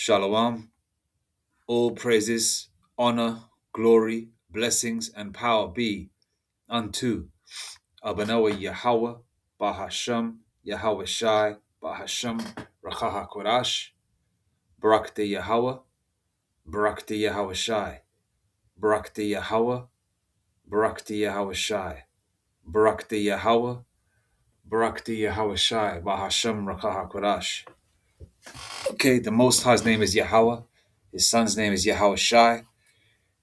Shalom. All praises, honor, glory, blessings, and power be unto Abanawa Yahweh, Bahasham, Yahweh Shai, Bahasham, Rachaha Korash, Barakte Yahweh, Barakte Yahweh Shai, Barakte Yahweh, Barakte Yahweh Shai, Barakte Yahweh, Barakte Yahweh Shai, Bahasham, Rachaha Korash. Okay, the Most High's name is Yahweh. His son's name is Yahweh Shai.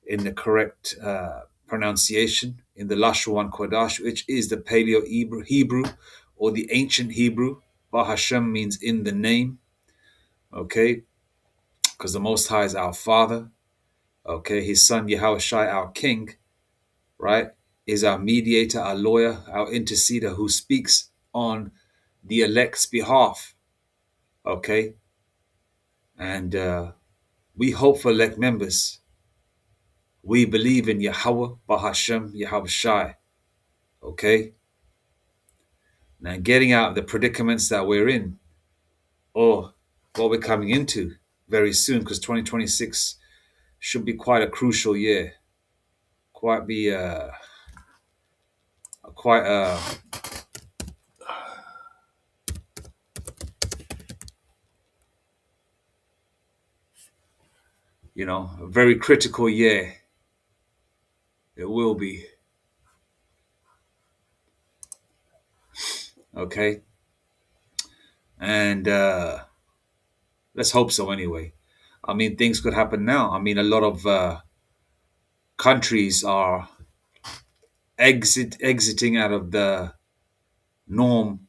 In the correct pronunciation in the Lashon Kodash, which is the Paleo Hebrew or the ancient Hebrew. Bahashem means in the name, okay? Because the Most High is our Father, okay? His Son Yahweh Shai, our King, right? Is our mediator, our lawyer, our interceder who speaks on the elect's behalf, okay? And we hope for elect members. We believe in Yahweh, Bahashem, Yahweh Shai, okay? Now, getting out of the predicaments that we're in, or what we're coming into very soon, because 2026 should be quite a crucial year, quite be quite a a very critical year. It will be, okay, and let's hope so. Anyway, I mean, things could happen now. I mean, a lot of countries are exiting out of the norm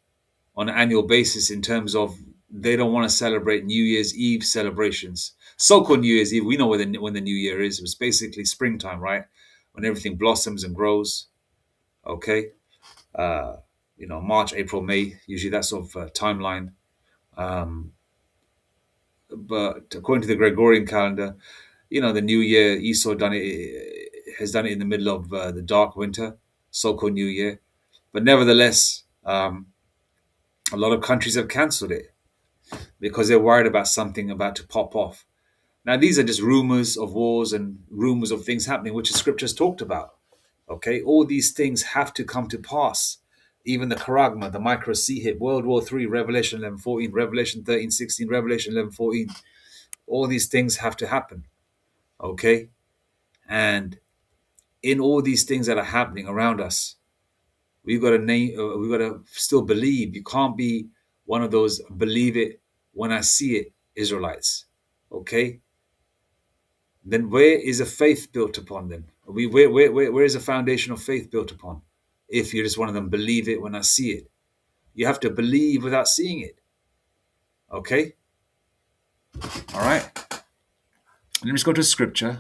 on an annual basis in terms of they don't want to celebrate New Year's Eve celebrations. So-called New Year's Eve, we know when the New Year is. It was basically springtime, right? When everything blossoms and grows. Okay, uh, March, April, May, usually that sort of timeline. Um, but according to the Gregorian calendar, the New Year, Esau has done it in the middle of the dark winter, so-called New Year. But nevertheless, a lot of countries have cancelled it because they're worried about something about to pop off. Now, these are just rumors of wars and rumors of things happening, which the scriptures talked about. Okay, all these things have to come to pass. Even the charagma, the micro hit, World War III, Revelation 11:14, Revelation 13:16, Revelation 11:14. All these things have to happen. Okay, and in all these things that are happening around us, we've got to we've got to still believe. You can't be one of those believe it when I see it Israelites. Okay, then where is a faith built upon then? Where is a foundation of faith built upon? If you're just one of them, believe it when I see it. You have to believe without seeing it. Okay? All right. Let me just go to scripture.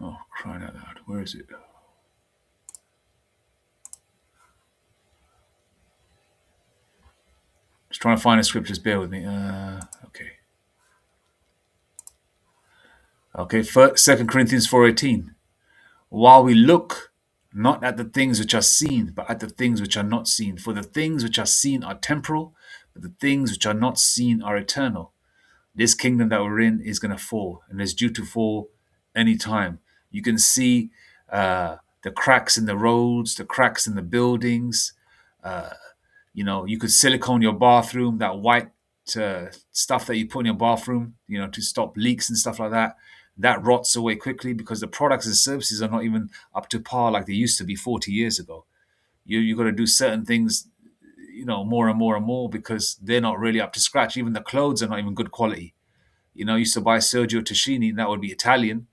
Oh, crying out loud. Where is it? Just trying to find the scriptures. Bear with me. Okay. Okay. 2 Corinthians 4:18. While we look not at the things which are seen, but at the things which are not seen. For the things which are seen are temporal, but the things which are not seen are eternal. This kingdom that we're in is going to fall, and it's due to fall any time. You can see the cracks in the roads, the cracks in the buildings. You could silicone your bathroom, that white stuff that you put in your bathroom, to stop leaks and stuff like that. That rots away quickly because the products and services are not even up to par like they used to be 40 years ago. You got to do certain things, more and more and more because they're not really up to scratch. Even the clothes are not even good quality. I used to buy Sergio Tacchini, and that would be Italian.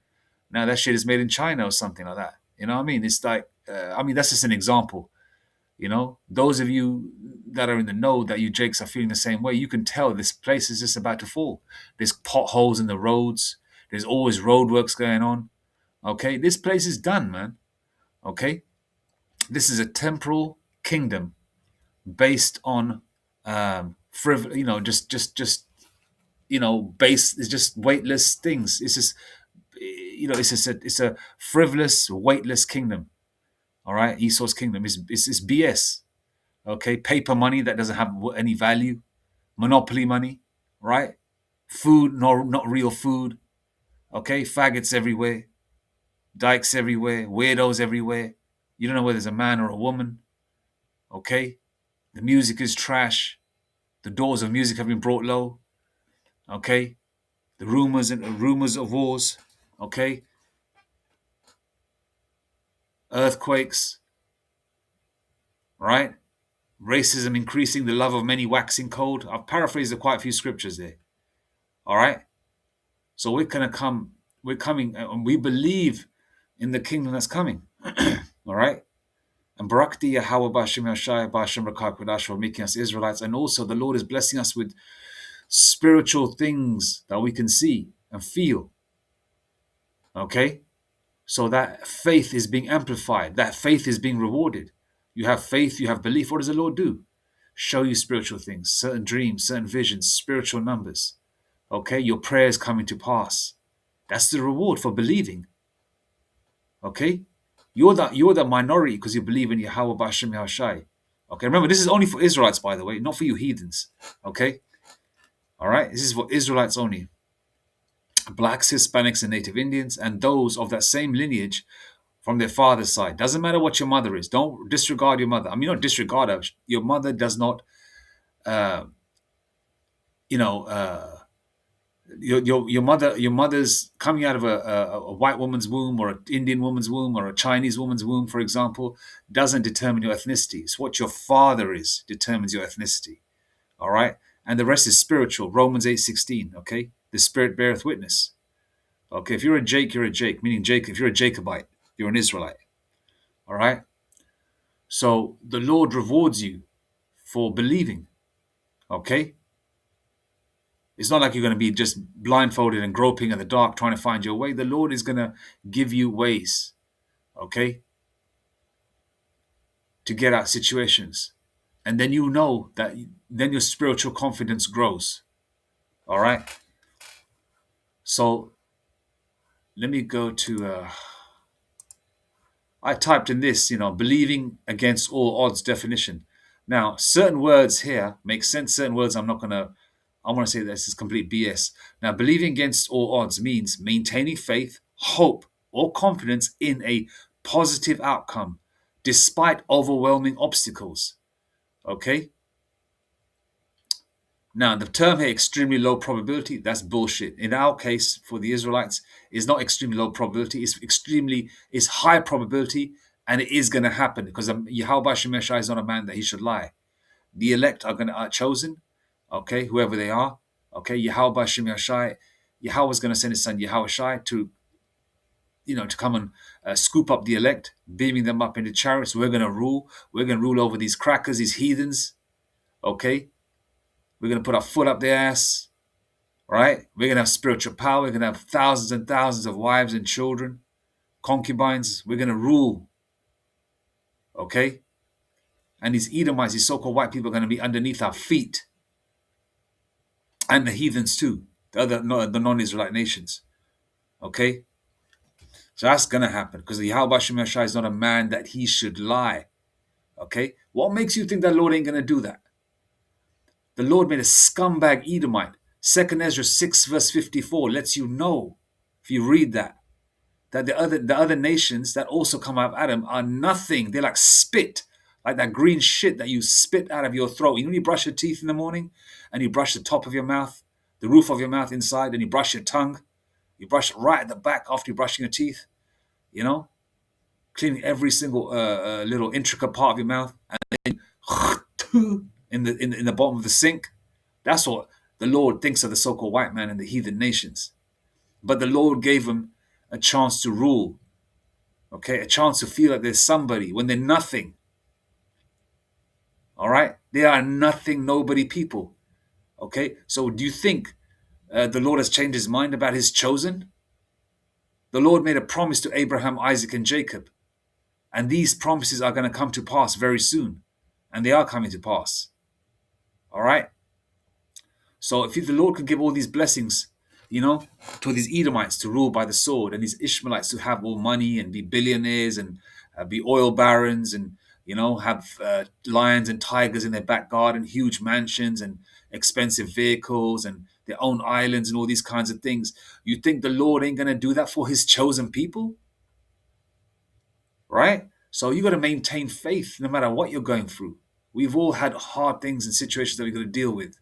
Now that shit is made in China or something like that. You know what I mean? It's like, that's just an example. Those of you that are in the know that you Jakes are feeling the same way, you can tell this place is just about to fall. There's potholes in the roads. There's always roadworks going on. Okay, this place is done, man. Okay, this is a temporal kingdom based on just base. It's just weightless things. It's just, it's a frivolous, weightless kingdom. All right, Esau's kingdom is BS. Okay, paper money that doesn't have any value, monopoly money, right? Food, no, not real food. Okay, faggots everywhere, dykes everywhere, weirdos everywhere. You don't know whether it's a man or a woman. Okay, the music is trash. The doors of music have been brought low. Okay, the rumors of wars. Okay, earthquakes. Right, racism increasing, the love of many waxing cold. I've paraphrased quite a few scriptures there. All right, so we're coming, and we believe in the kingdom that's coming. All right. And Barakti Yahweh Bashim Yashai Bashim Rakak for making us Israelites. And also the Lord is blessing us with spiritual things that we can see and feel. Okay? So that faith is being amplified. That faith is being rewarded. You have faith, you have belief. What does the Lord do? Show you spiritual things, certain dreams, certain visions, spiritual numbers. Okay? Your prayers coming to pass. That's the reward for believing. Okay? You're the minority because you believe in Yahweh Bashim Yahshai. Okay, remember, this is only for Israelites, by the way, not for you heathens. Okay? All right? This is for Israelites only. Blacks, Hispanics, and Native Indians, and those of that same lineage from their father's side. Doesn't matter what your mother is. Don't disregard your mother. I mean, not disregard her. Your mother does not, uh, you know, your mother's coming out of a white woman's womb or an Indian woman's womb or a Chinese woman's womb, for example, doesn't determine your ethnicity. It's what your father is determines your ethnicity. All right, and the rest is spiritual. Romans 8:16. Okay, the Spirit beareth witness. Okay, if you're a Jake, you're a Jake. Meaning Jake. If you're a Jacobite, you're an Israelite. All right. So the Lord rewards you for believing. Okay. It's not like you're going to be just blindfolded and groping in the dark trying to find your way. The Lord is going to give you ways, okay, to get out situations. And then you know that then your spiritual confidence grows. All right. So let me go to, I typed in this, believing against all odds definition. Now, certain words here make sense. Certain words I want to say this is complete BS. Now, believing against all odds means maintaining faith, hope, or confidence in a positive outcome despite overwhelming obstacles. Okay? Now, the term here, extremely low probability, that's bullshit. In our case, for the Israelites, it's not extremely low probability. It's high probability, and it is going to happen because Yahweh Shemeshai is not a man that he should lie. The elect are chosen, okay, whoever they are. Okay, Yahweh Shemeshai, Yahweh is going to send his son Yahweh Shai to come and scoop up the elect, beaming them up into chariots. We're going to rule. We're going to rule over these crackers, these heathens. Okay, we're going to put our foot up their ass, right? We're going to have spiritual power. We're going to have thousands and thousands of wives and children, concubines. We're going to rule, okay? And these Edomites, these so-called white people, are going to be underneath our feet. And the heathens too, the non-Israelite nations, okay? So that's going to happen because the Yahweh Shem Yashai is not a man that he should lie, okay? What makes you think that Lord ain't going to do that? The Lord made a scumbag Edomite. 2 Ezra 6 verse 54 lets you know, if you read that the other nations that also come out of Adam are nothing. They're like spit, like that green shit that you spit out of your throat. You know when you brush your teeth in the morning and you brush the top of your mouth, the roof of your mouth inside, and you brush your tongue. You brush it right at the back after you're brushing your teeth, cleaning every single little intricate part of your mouth, and then in the bottom of the sink. That's what the Lord thinks of the so-called white man and the heathen nations. But the Lord gave them a chance to rule, okay, a chance to feel like there's somebody when they're nothing. All right, they are nothing, nobody people. Okay, so do you think the Lord has changed his mind about his chosen? The Lord made a promise to Abraham, Isaac, and Jacob, and these promises are going to come to pass very soon, and they are coming to pass. All right. So if the Lord could give all these blessings, you know, to these Edomites to rule by the sword, and these Ishmaelites to have all money and be billionaires and be oil barons, and you know, have lions and tigers in their back garden, huge mansions and expensive vehicles and their own islands and all these kinds of things, you think the Lord ain't gonna do that for His chosen people, right? So you got to maintain faith no matter what you're going through. We've all had hard things and situations that we've got to deal with.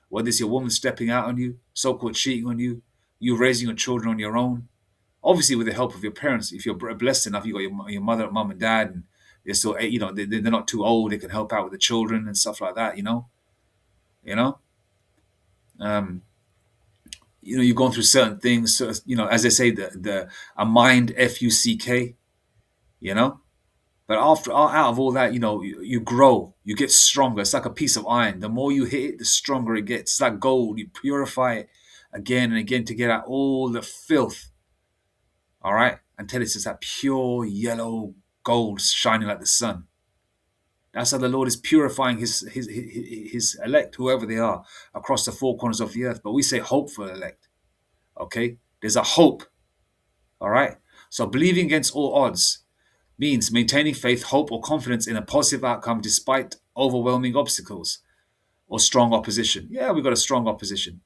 Whether it's your woman stepping out on you, so-called cheating on you, you raising your children on your own. Obviously, with the help of your parents, if you're blessed enough, you got your mother, mom, and dad, and they're still, you know, they're not too old. They can help out with the children and stuff like that. You know, um, you're going through certain things. So, as they say, the a mind fuck. You know, but after out of all that, you grow, you get stronger. It's like a piece of iron. The more you hit it, the stronger it gets. It's like gold. You purify it again and again to get out all the filth. All right, until it's just that pure yellow gold shining like the sun. That's how the Lord is purifying his elect, whoever they are, across the four corners of the earth. But we say hope for elect. Okay, there's a hope. All right, so believing against all odds means maintaining faith, hope, or confidence in a positive outcome despite overwhelming obstacles or strong opposition. Yeah, we've got a strong opposition.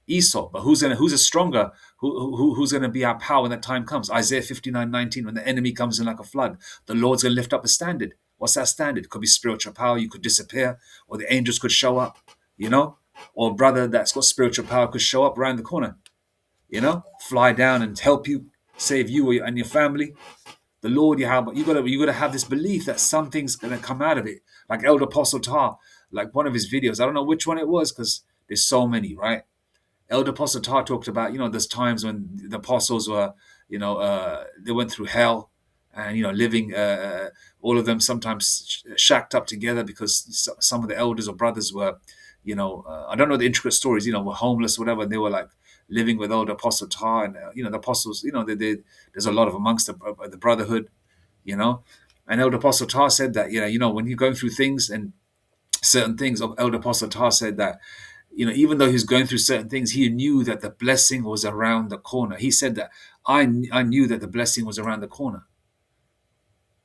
Esau, but who's a stronger? Who's gonna be our power when that time comes? Isaiah 59:19, when the enemy comes in like a flood, the Lord's gonna lift up a standard. What's that standard? It could be spiritual power. You could disappear, or the angels could show up, or a brother that's got spiritual power could show up around the corner, fly down and help you, save you and your family. The Lord you gotta have this belief that something's gonna come out of it. Like Elder Apostle Tar, like one of his videos. I don't know which one it was because there's so many, right? Elder Apostle Tar talked about, there's times when the apostles were, they went through hell, and living, all of them sometimes shacked up together because some of the elders or brothers were, I don't know the intricate stories, were homeless or whatever, and they were like living with Elder Apostle Tar, and the apostles, there's a lot of amongst the brotherhood, and Elder Apostle Tar said that, when you're going through things and certain things, Elder Apostle Tar said that, even though he was going through certain things, he knew that the blessing was around the corner. He said that I knew that the blessing was around the corner.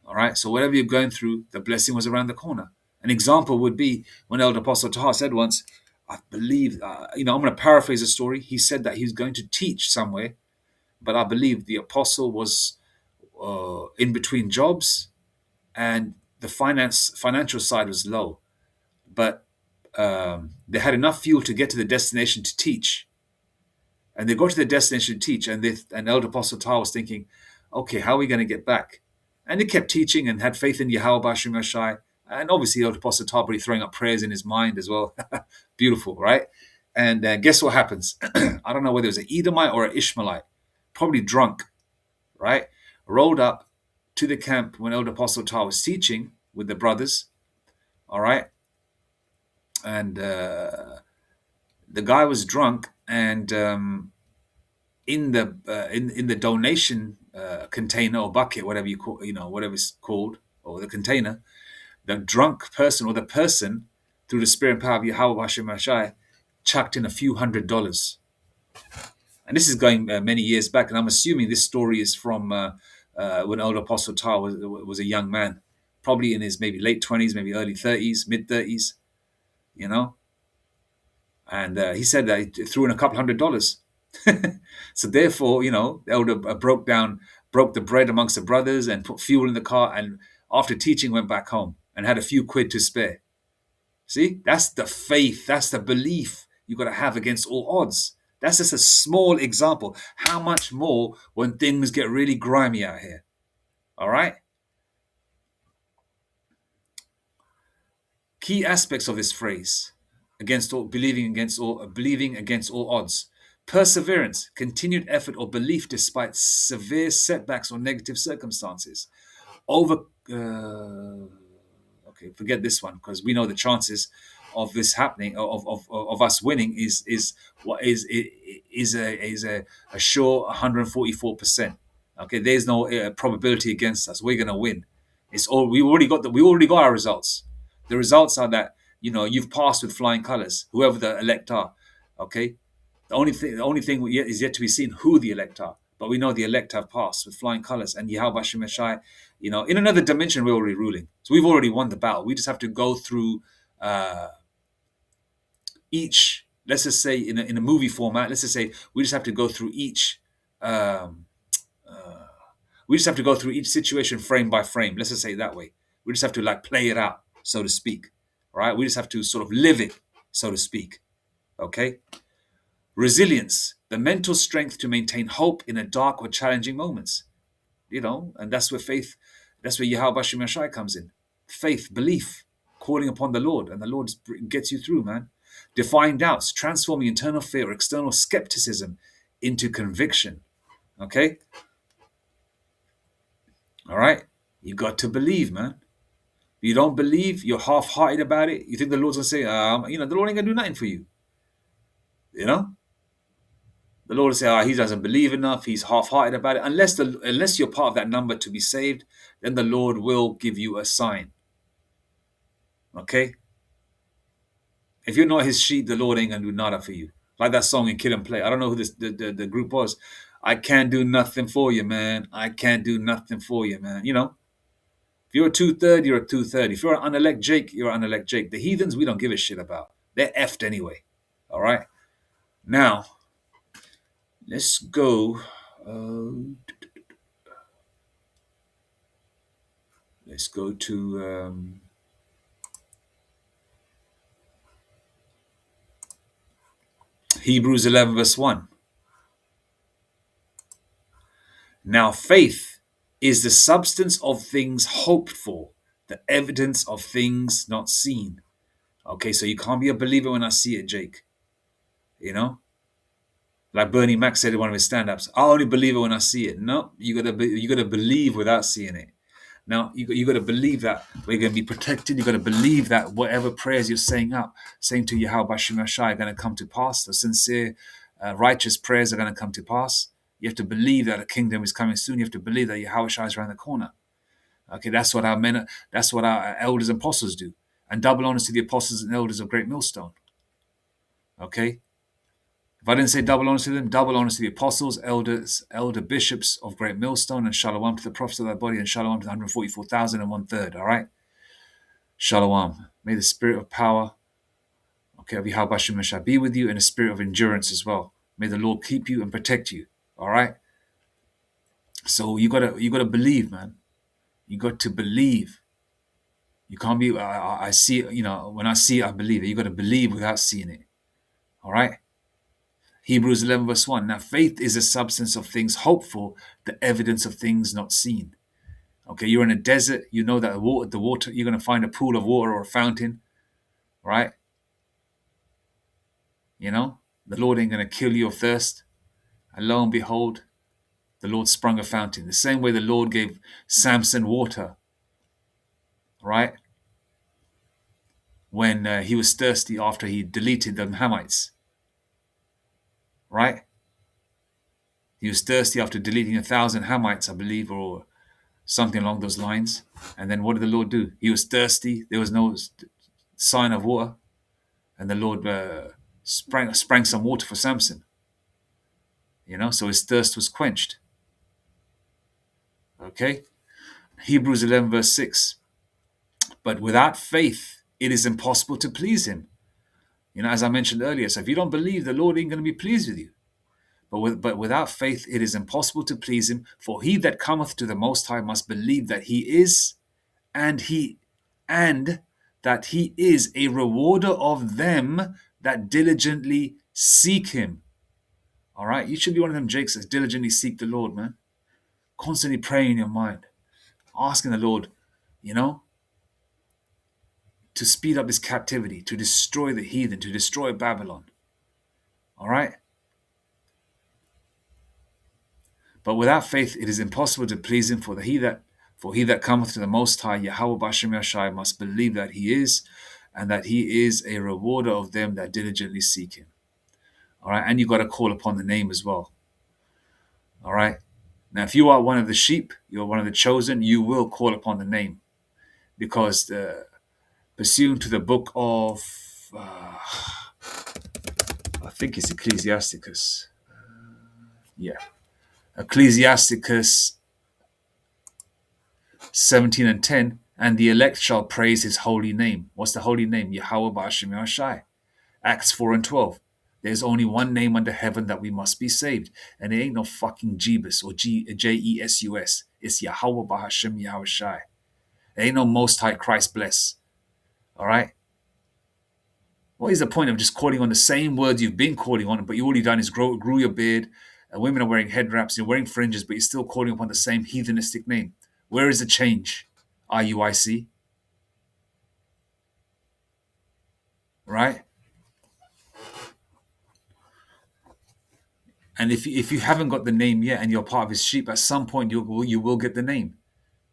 All right. So whatever you're going through, the blessing was around the corner. An example would be when Elder Apostle Tahar said once, I believe, I'm going to paraphrase the story. He said that he was going to teach somewhere, but I believe the apostle was in between jobs, and the financial side was low, but they had enough fuel to get to the destination to teach. And they got to the destination to teach, and Elder Apostle Tar was thinking, okay, how are we going to get back? And they kept teaching and had faith in Yahweh Bashim Yashai. And obviously, Elder Apostle Tar probably throwing up prayers in his mind as well. Beautiful, right? And guess what happens? I don't know whether it was an Edomite or an Ishmaelite, probably drunk, right? Rolled up to the camp when Elder Apostle Tar was teaching with the brothers, all right? And the guy was drunk, and in the donation container or bucket, whatever you call, whatever it's called, or the container, the drunk person or the person, through the spirit and power of Yahweh Hashem Mashai, chucked in a few $100s. And this is going many years back, and I'm assuming this story is from when Elder Apostle Tar was a young man, probably in his maybe late 20s, maybe early 30s, mid 30s, And he said that he threw in a couple $100s. So therefore, the elder broke the bread amongst the brothers and put fuel in the car, and after teaching went back home and had a few quid to spare. See, that's the faith, that's the belief you got to have against all odds. That's just a small example. How much more when things get really grimy out here? All right. Key aspects of this phrase: believing against all odds. Perseverance, continued effort or belief despite severe setbacks or negative circumstances. Forget this one, because we know the chances of this happening, of us winning, is a sure 144%. Okay, there's no probability against us. We're gonna win. We already got our results. The results are that you've passed with flying colors, whoever the elect are. Okay, the only thing is yet to be seen who the elect are. But we know the elect have passed with flying colors, and Yahweh Hashem Yeshai, in another dimension, we're already ruling. So we've already won the battle. We just have to go through each. Let's just say in a movie format. Let's just say we just have to go through each. Um, we just have to go through each situation frame by frame. Let's just say it that way. We just have to like play it out, so to speak. All right. We just have to sort of live it, so to speak. Okay. Resilience, the mental strength to maintain hope in a dark or challenging moments. And that's where faith, that's where Yahweh Hashem Yeshai comes in. Faith, belief, calling upon the Lord, and the Lord gets you through, man. Defying doubts, transforming internal fear or external skepticism into conviction. Okay? All right? You got to believe, man. If you don't believe, you're half-hearted about it, you think the Lord's going to say, the Lord ain't going to do nothing for you. You know? The Lord will say, he doesn't believe enough, he's half-hearted about it. Unless you're part of that number to be saved, then the Lord will give you a sign. Okay? If you're not his sheep, the Lord ain't going to do nada for you. Like that song in Kid and Play. I don't know who the group was. I can't do nothing for you, man. I can't do nothing for you, man. If you're a 2/3, you're a 2/3. If you're an unelect Jake, you're an unelect Jake. The heathens, we don't give a shit about. They're effed anyway. All right? Now, let's go. Let's go to Hebrews 11, verse 1. Now faith is the substance of things hoped for, the evidence of things not seen. Okay, so you can't be a believer when I see it, Jake. Like Bernie Mac said in one of his stand-ups, I only believe it when I see it. No, you gotta believe without seeing it. Now you gotta believe that we're gonna be protected. You gotta believe that whatever prayers you're saying to Yahweh Hashem Yeshai are gonna come to pass. The sincere, righteous prayers are gonna come to pass. You have to believe that a kingdom is coming soon. You have to believe that Yahweh Shai is around the corner. Okay, that's what our elders and apostles do. And double honors to the apostles and elders of Great Millstone. Okay? If I didn't say double honors to them, double honors to the apostles, elder bishops of Great Millstone, and shalom to the prophets of that body, and shalom to the 144,000 and 1/3. All right? Shalom. May the spirit of power, of Yahweh Hashem Yeshai be with you, and a spirit of endurance as well. May the Lord keep you and protect you. All right? So you gotta believe, man. You got to believe. You can't be. I see it. When I see it, I believe it. You got to believe without seeing it. All right. Hebrews 11 verse 1. Now faith is the substance of things hoped for, the evidence of things not seen. Okay, you're in a desert. You know that the water. You're going to find a pool of water or a fountain, right? The Lord ain't going to kill you of thirst. And lo and behold, the Lord sprung a fountain. The same way the Lord gave Samson water, right? When he was thirsty after he deleted the Hamites, right? He was thirsty after deleting 1,000 Hamites, I believe, or something along those lines. And then what did the Lord do? He was thirsty. There was no sign of water. And the Lord sprang some water for Samson. So his thirst was quenched. Okay? Hebrews 11 verse 6. But without faith, it is impossible to please him. As I mentioned earlier, so if you don't believe, the Lord ain't going to be pleased with you. But without faith, it is impossible to please him. For he that cometh to the Most High must believe that he is, and that he is a rewarder of them that diligently seek him. All right, you should be one of them Jakes that diligently seek the Lord, man. Constantly praying in your mind, asking the Lord, to speed up this captivity, to destroy the heathen, to destroy Babylon. All right. But without faith, it is impossible to please him. For he that cometh to the Most High, Yahweh Hashem Yeshai, must believe that he is, and that he is a rewarder of them that diligently seek him. All right, and you got to call upon the name as well. All right. Now, if you are one of the sheep, you're one of the chosen, you will call upon the name, because pursuant to the book of, I think it's Ecclesiasticus. Yeah. Ecclesiasticus 17 and 10. And the elect shall praise his holy name. What's the holy name? Yahweh Ba'ashem Yahshai. Acts 4 and 12. There's only one name under heaven that we must be saved. And it ain't no fucking Jebus or Jesus. It's Yahweh Ba'ashem Yahushai. There ain't no Most High Christ bless. All right? What is the point of just calling on the same words you've been calling on, but all you've done is grew your beard, women are wearing head wraps, you're wearing fringes, but you're still calling upon the same heathenistic name? Where is the change? RUIC? Right? And if you haven't got the name yet and you're part of his sheep, at some point you will get the name.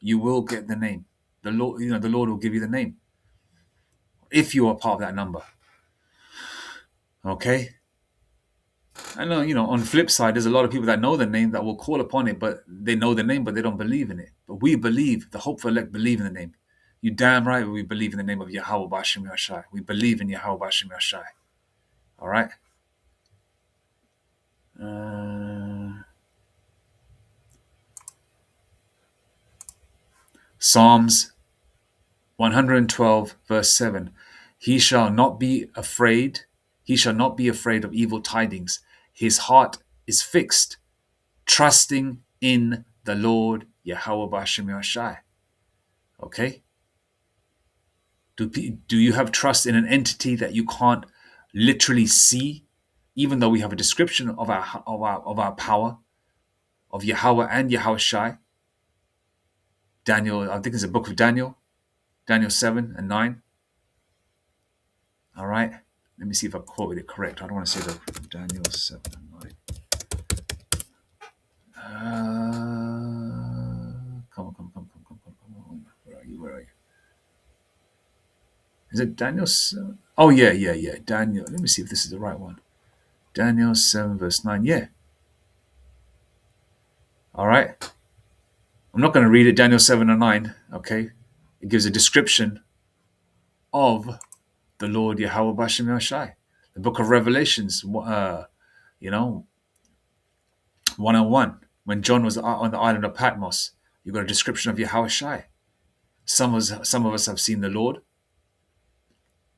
You will get the name. The Lord, the Lord will give you the name. If you are part of that number. Okay? I know, on the flip side, there's a lot of people that know the name that will call upon it, but they know the name, but they don't believe in it. But we believe, the hopeful elect believe in the name. You damn right we believe in the name of Yahweh Ba'ashem Yahshai. We believe in Yahweh Ba'ashem Yahshai. All right? Psalms 112, verse 7. He shall not be afraid. He shall not be afraid of evil tidings. His heart is fixed, trusting in the Lord Yahweh Ba'ashem Yahshai. Okay? Do you have trust in an entity that you can't literally see, even though we have a description of our power, of Yahweh and Yahushai? Daniel, I think it's the book of Daniel 7 and 9. All right. Let me see if I quoted it correct. I don't want to say the Daniel 7 and 9. Come on. Where are you? Is it Daniel 7? Oh, yeah. Daniel. Let me see if this is the right one. Daniel 7 verse 9. Yeah. All right. I'm not going to read it, Daniel 7 and 9. Okay. It gives a description of the Lord Yahweh Ba'ashem Yahshai. The book of Revelations, 101. When John was on the island of Patmos, you got a description of Yahushai. Some of us have seen the Lord.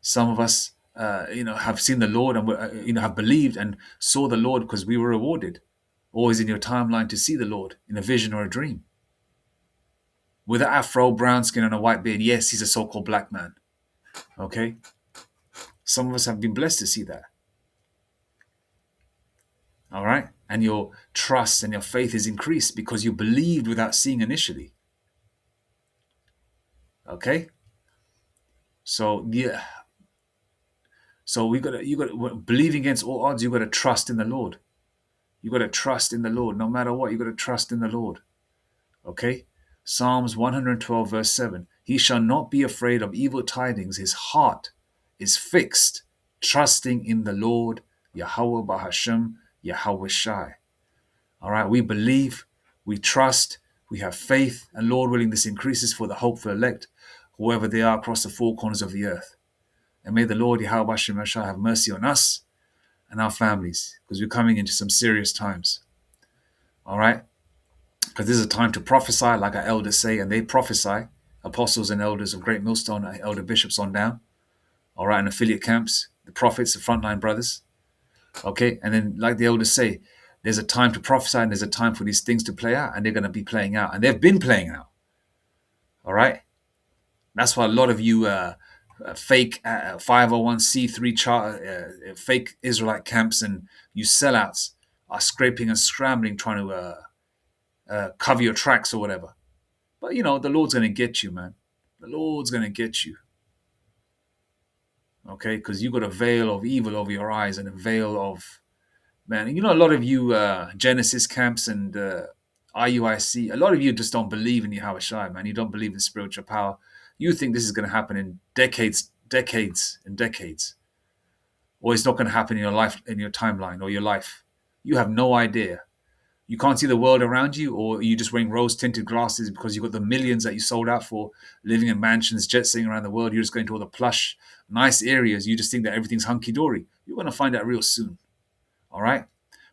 Some of us, have seen the Lord and have believed and saw the Lord because we were rewarded. Always in your timeline to see the Lord in a vision or a dream. With an afro, brown skin, and a white beard, yes, he's a so-called black man. Okay? Some of us have been blessed to see that. All right? And your trust and your faith is increased because you believed without seeing initially. Okay? So, yeah. So you got to believe against all odds. You got to trust in the Lord. You got to trust in the Lord. No matter what, you got to trust in the Lord. Okay? Psalms 112 verse 7. He shall not be afraid of evil tidings. His heart is fixed, trusting in the Lord, Yahweh Ba'ashem, Yahweh Shai. All right? We believe, we trust, we have faith, and Lord willing, this increases for the hopeful elect, whoever they are across the four corners of the earth. And may the Lord Yahweh Ba'ashem Yahshai have mercy on us and our families, because we're coming into some serious times. All right? Because this is a time to prophesy, like our elders say, and they prophesy, apostles and elders of Great Millstone, elder bishops on down, all right, and affiliate camps, the prophets, the frontline brothers, okay? And then, like the elders say, there's a time to prophesy and there's a time for these things to play out, and they're going to be playing out, and they've been playing out, all right? That's why a lot of you fake 501c3 fake Israelite camps and you sellouts are scraping and scrambling, trying to cover your tracks or whatever. But the Lord's going to get you, man. The Lord's going to get you. Okay? Because you got a veil of evil over your eyes and a veil of, man. A lot of you Genesis camps and RUIC, a lot of you just don't believe in Yahweh Shai, man. You don't believe in spiritual power. You think this is going to happen in decades. Or it's not going to happen in your life, in your timeline or your life. You have no idea. You can't see the world around you, or you just wearing rose-tinted glasses because you've got the millions that you sold out for, living in mansions, jet setting around the world. You're just going to all the plush, nice areas. You just think that everything's hunky-dory. You're going to find out real soon. All right?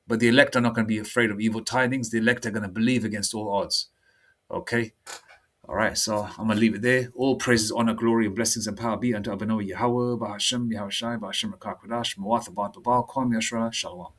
But the elect are not going to be afraid of evil tidings. The elect are going to believe against all odds. Okay? All right, so I'm going to leave it there. All praises, honor, glory, and blessings and power be unto Abanoah Yahweh, Bahashem, Yahushai, Bahashem Rakakwadash, Mawatha Bant Babal, Kwam Yashra, Shalom.